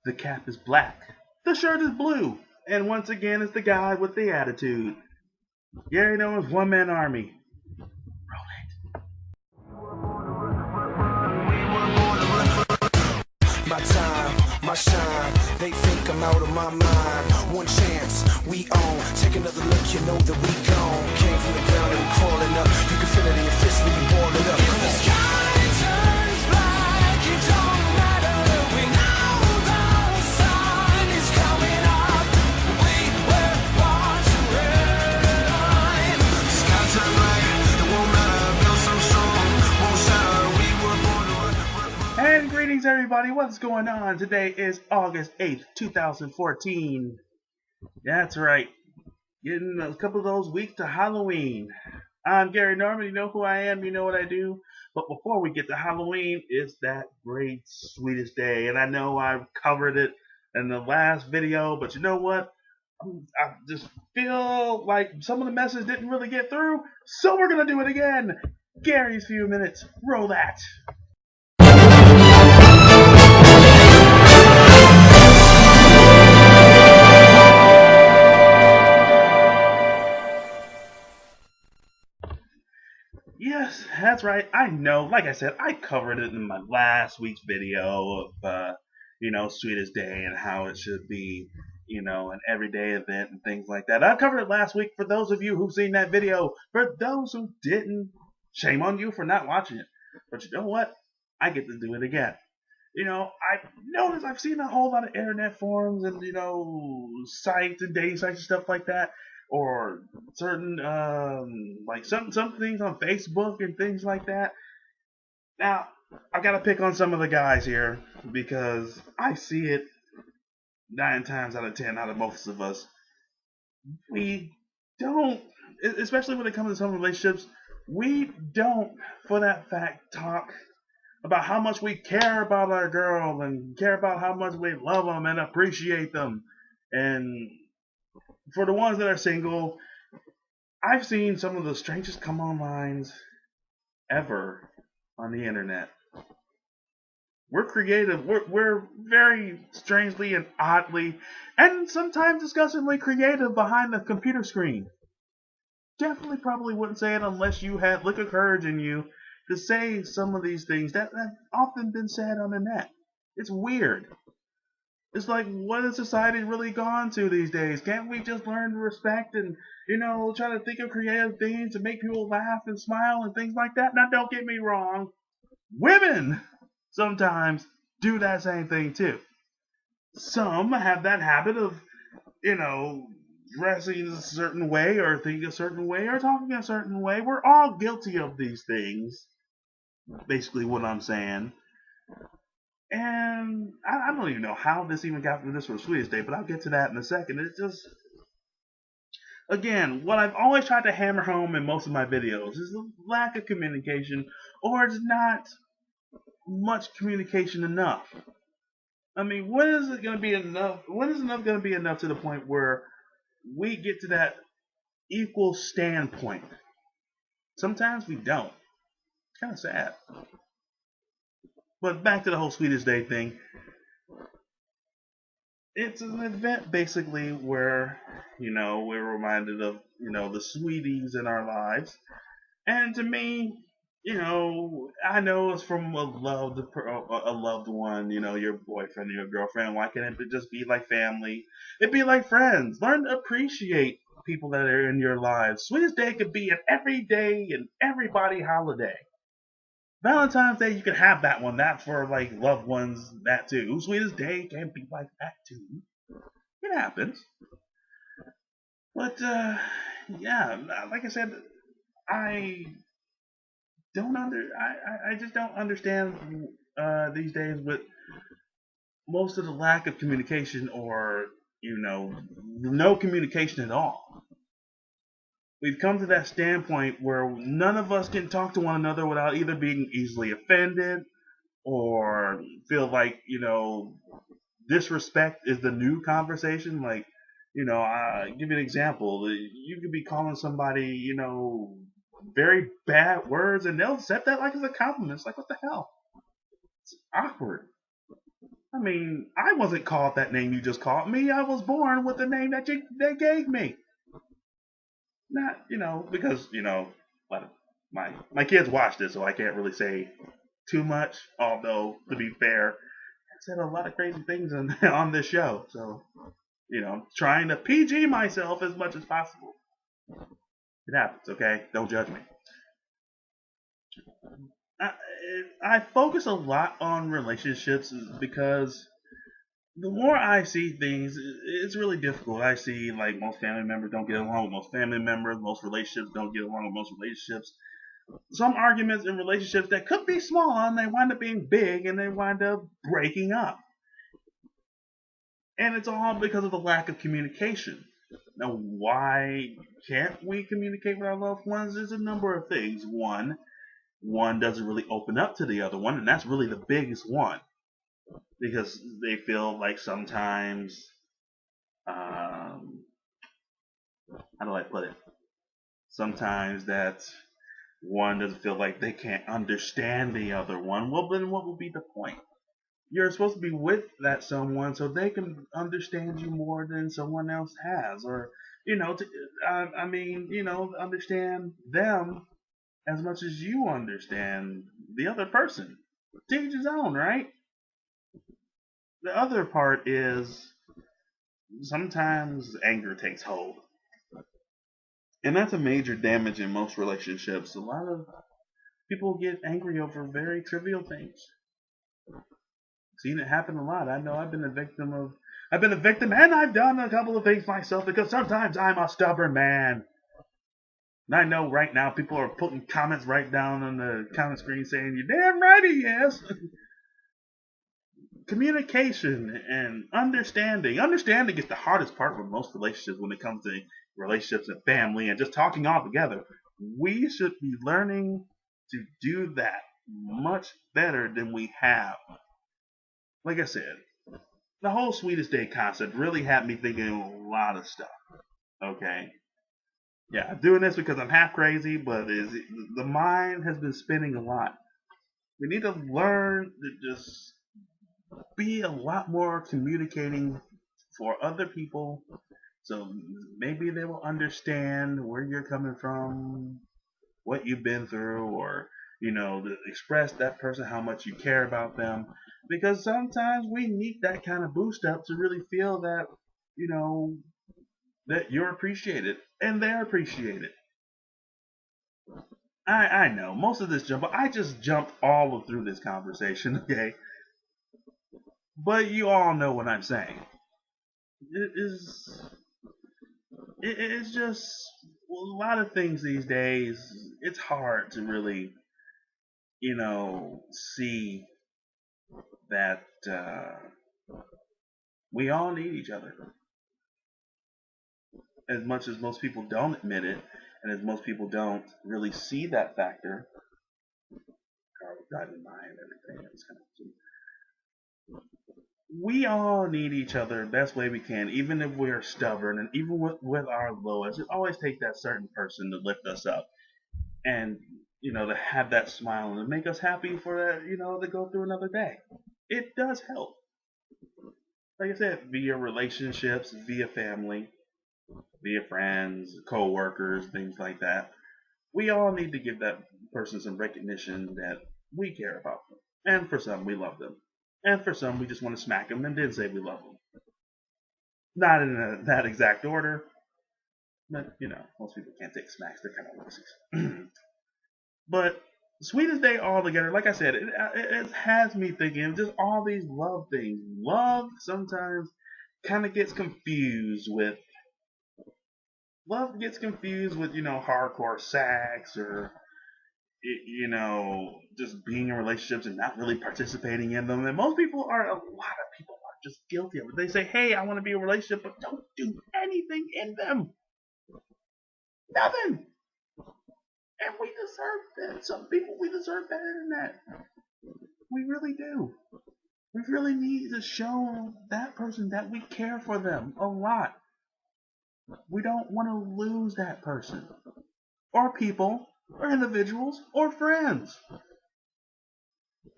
The cap is black. The shirt is blue. And once again, it's the guy with the attitude. Gary Noah's One Man Army. My time, my shine, they think I'm out of my mind. One chance, we own. Take another look, you know that we gone. Came from the ground and we crawling up. You can feel it in your fist when you ball it up. If the sky turns black, it don't matter. We know the sun is coming up. We were born to run. Sky turn black, it won't matter. Build so strong, won't shatter. We were born to run. And greetings, everybody. What's going on? Today is August 8th, 2014. That's right. Getting a couple of those weeks to Halloween. I'm Gary Norman. You know who I am. You know what I do. But before we get to Halloween, it's that great Sweetest day. And I know I've covered it in the last video. But you know what? I just feel like some of the message didn't really get through. So we're going to do it again. Gary's Few Minutes. Roll that. Yes, that's right. I know. Like I said, I covered it in my last week's video of, Sweetest Day and how it should be, an everyday event and things like that. I covered it last week for those of you who've seen that video. For those who didn't, shame on you for not watching it. But you know what? I get to do it again. I've noticed, I've seen a whole lot of internet forums and, sites and dating sites and stuff like that. Or certain, some things on Facebook and things like that. Now, I gotta pick on some of the guys here because I see it 9 times out of 10 out of most of us. We don't, especially when it comes to some relationships, we don't, for that fact, talk about how much we care about our girl and care about how much we love them and appreciate them. And for the ones that are single, I've seen some of the strangest come-on lines ever on the internet. We're creative. We're very strangely and oddly, and sometimes disgustingly creative behind the computer screen. Definitely probably wouldn't say it unless you had lick of courage in you to say some of these things that have often been said on the net. It's weird. It's like, what has society really gone to these days? Can't we just learn to respect and, try to think of creative things to make people laugh and smile and things like that? Now, don't get me wrong. Women sometimes do that same thing, too. Some have that habit of, dressing a certain way or thinking a certain way or talking a certain way. We're all guilty of these things. Basically what I'm saying. And I don't even know how this even got to this for Sweetest Day, but I'll get to that in a second. It's just, again, what I've always tried to hammer home in most of my videos is the lack of communication, or it's not much communication enough. I mean, when is it going to be enough? When is enough going to be enough to the point where we get to that equal standpoint? Sometimes we don't. It's kind of sad. But back to the whole Sweetest Day thing. It's an event basically where, we're reminded of, the sweeties in our lives. And to me, I know it's from a loved one, your boyfriend or your girlfriend. Why can't it just be like family? It'd be like friends. Learn to appreciate people that are in your lives. Sweetest Day could be an everyday and everybody holiday. Valentine's Day, you can have that one. That for like loved ones, that too. Sweetest Day can be like that too. It happens. But yeah, like I said, I just don't understand these days with most of the lack of communication or no communication at all. We've come to that standpoint where none of us can talk to one another without either being easily offended or feel like, disrespect is the new conversation. Like, I'll give you an example. You could be calling somebody, very bad words and they'll accept that like as a compliment. It's like, what the hell? It's awkward. I mean, I wasn't called that name you just called me. I was born with the name that they gave me. Not, because, my kids watch this, so I can't really say too much. Although, to be fair, I said a lot of crazy things on this show. So, trying to PG myself as much as possible. It happens, okay? Don't judge me. I, I focus a lot on relationships because the more I see things, it's really difficult. I see like most family members don't get along with most family members, most relationships don't get along with most relationships. Some arguments in relationships that could be small and they wind up being big and they wind up breaking up. And it's all because of the lack of communication. Now, why can't we communicate with our loved ones? There's a number of things. One doesn't really open up to the other one, and that's really the biggest one. Because they feel like sometimes, how do I put it? Sometimes that one doesn't feel like they can't understand the other one. Well, then what would be the point? You're supposed to be with that someone so they can understand you more than someone else has, or understand them as much as you understand the other person. To each his own, right? The other part is sometimes anger takes hold. And that's a major damage in most relationships. A lot of people get angry over very trivial things. Seen it happen a lot. I know I've been a victim and I've done a couple of things myself because sometimes I'm a stubborn man. And I know right now people are putting comments right down on the comment screen saying, "You're damn right he is." Communication and understanding. Understanding is the hardest part for most relationships when it comes to relationships and family and just talking all together. We should be learning to do that much better than we have. Like I said, the whole Sweetest Day concept really had me thinking a lot of stuff. Okay? Yeah, I'm doing this because I'm half crazy, but the mind has been spinning a lot. We need to learn to just be a lot more communicating for other people so maybe they will understand where you're coming from, what you've been through, or to express that person how much you care about them, because sometimes we need that kind of boost up to really feel that that you're appreciated and they're appreciated. I know most of this jump, I just jumped all through this conversation, okay? But you all know what I'm saying. It is. It's just a lot of things these days. It's hard to really, see that we all need each other. As much as most people don't admit it, and as most people don't really see that factor. Car was driving by and everything. It's kind of we all need each other best way we can, even if we're stubborn and even with our lowest. It always takes that certain person to lift us up and to have that smile and to make us happy for that, to go through another day. It does help. Like I said, via relationships, via family, via friends, co-workers, things like that. We all need to give that person some recognition that we care about them. And for some, we love them. And for some, we just want to smack them and then say we love them. Not in that exact order. But, most people can't take smacks. They're kind of wussies. But Sweetest Day altogether, like I said, it has me thinking just all these love things. Love sometimes kind of gets confused with hardcore sex or just being in relationships and not really participating in them. And a lot of people are just guilty of it. They say, "Hey, I want to be in a relationship," but don't do anything in them. Nothing. And we deserve that. Some people, we deserve better than that. We really do. We really need to show that person that we care for them a lot. We don't want to lose that person. Or people, or individuals, or friends.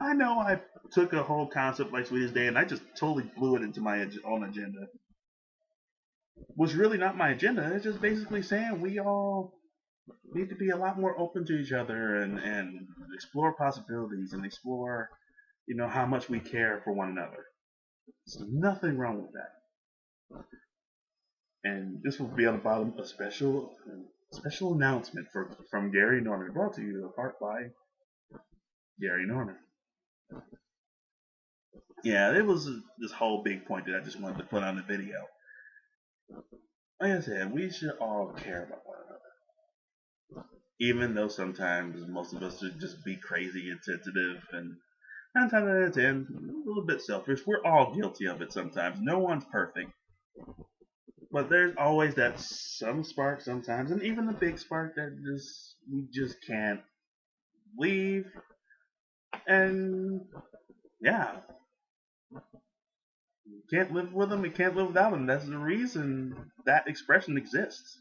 I know I took a whole concept like Sweetest Day and I just totally blew it into my own agenda. Was really not my agenda. It's just basically saying we all need to be a lot more open to each other and explore possibilities and explore, how much we care for one another. There's nothing wrong with that. And this will be on the bottom a special announcement from Gary Norman, brought to you in part by Gary Norman. Yeah, it was this whole big point that I just wanted to put on the video. Like I said, we should all care about one another. Even though sometimes most of us should just be crazy and sensitive and 9 times out of 10, a little bit selfish. We're all guilty of it sometimes. No one's perfect. But there's always that some spark sometimes, and even the big spark that we just can't leave. And yeah, you can't live with them, you can't live without them. That's the reason that expression exists.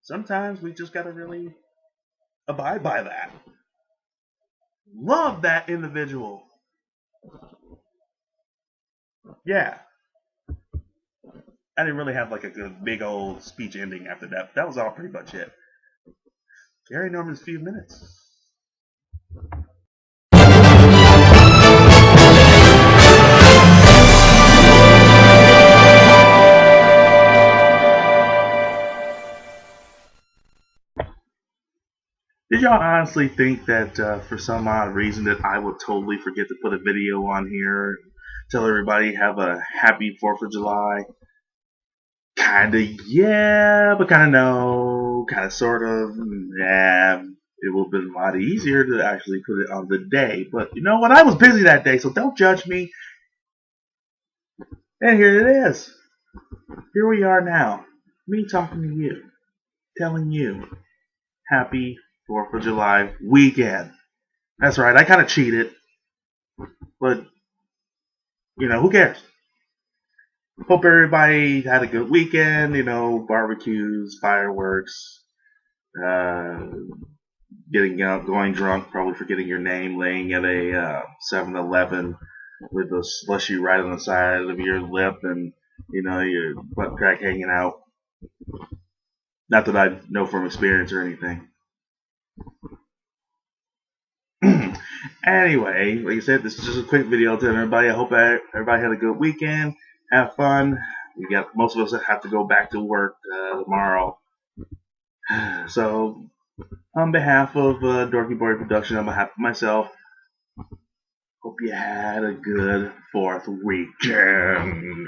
Sometimes we just gotta really abide by that. Love that individual. Yeah. I didn't really have like a good big old speech ending after that. That was all pretty much it. Gary Norman's few minutes. Did y'all honestly think that for some odd reason that I would totally forget to put a video on here, tell everybody have a happy 4th of July? Kinda yeah, but kinda no, kinda sort of, yeah. It would have been a lot easier to actually put it on the day, but you know what? I was busy that day, so don't judge me. And here it is. Here we are now. Me talking to you, telling you happy 4th of July weekend. That's right, I kind of cheated, but who cares? Hope everybody had a good weekend. Barbecues, fireworks, uh, getting out, going drunk, probably forgetting your name, laying at a 7-Eleven with a slushy right on the side of your lip, and your butt crack hanging out. Not that I know from experience or anything. Anyway, like I said, this is just a quick video to everybody. I hope everybody had a good weekend. Have fun. We got most of us that have to go back to work tomorrow. So, on behalf of Dorky Boy Production, on behalf of myself, hope you had a good 4th weekend.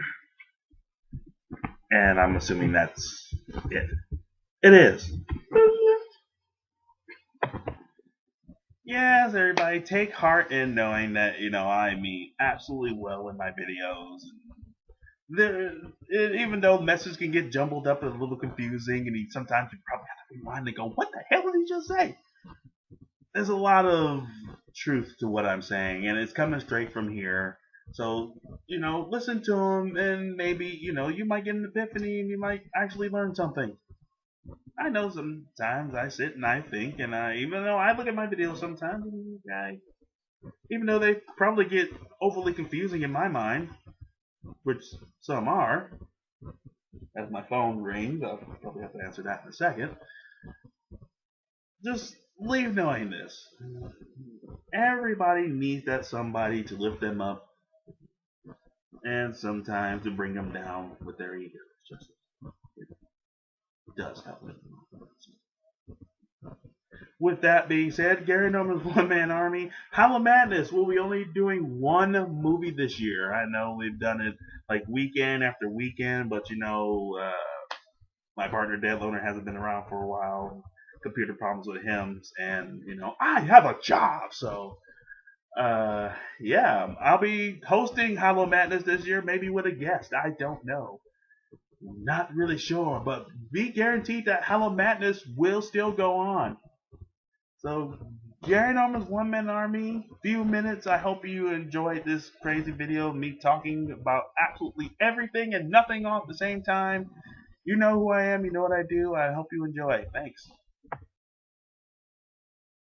And I'm assuming that's it. It is. Yes, everybody, take heart in knowing that, I mean absolutely well in my videos. Even though messages can get jumbled up and a little confusing, and sometimes you probably have to rewind and go, what the hell did he just say? There's a lot of truth to what I'm saying, and it's coming straight from here. So, listen to him, and maybe, you might get an epiphany, and you might actually learn something. I know sometimes I sit and I think, and even though I look at my videos sometimes, even though they probably get overly confusing in my mind, which some are, as my phone rings, I'll probably have to answer that in a second. Just leave knowing this. Everybody needs that somebody to lift them up, and sometimes to bring them down with their ego. It does help them. With that being said, Gary Norman's One Man Army. Hall of Madness. We'll be only doing one movie this year. I know we've done it like weekend after weekend, but my partner Dead Loner hasn't been around for a while. Computer problems with him, and I have a job, so yeah, I'll be hosting Hollow Madness this year, maybe with a guest. I don't know. Not really sure, but be guaranteed that Hollow Madness will still go on. So, Gary Norman's One Man Army, few minutes. I hope you enjoyed this crazy video of me talking about absolutely everything and nothing all at the same time. You know who I am, you know what I do. I hope you enjoy. Thanks.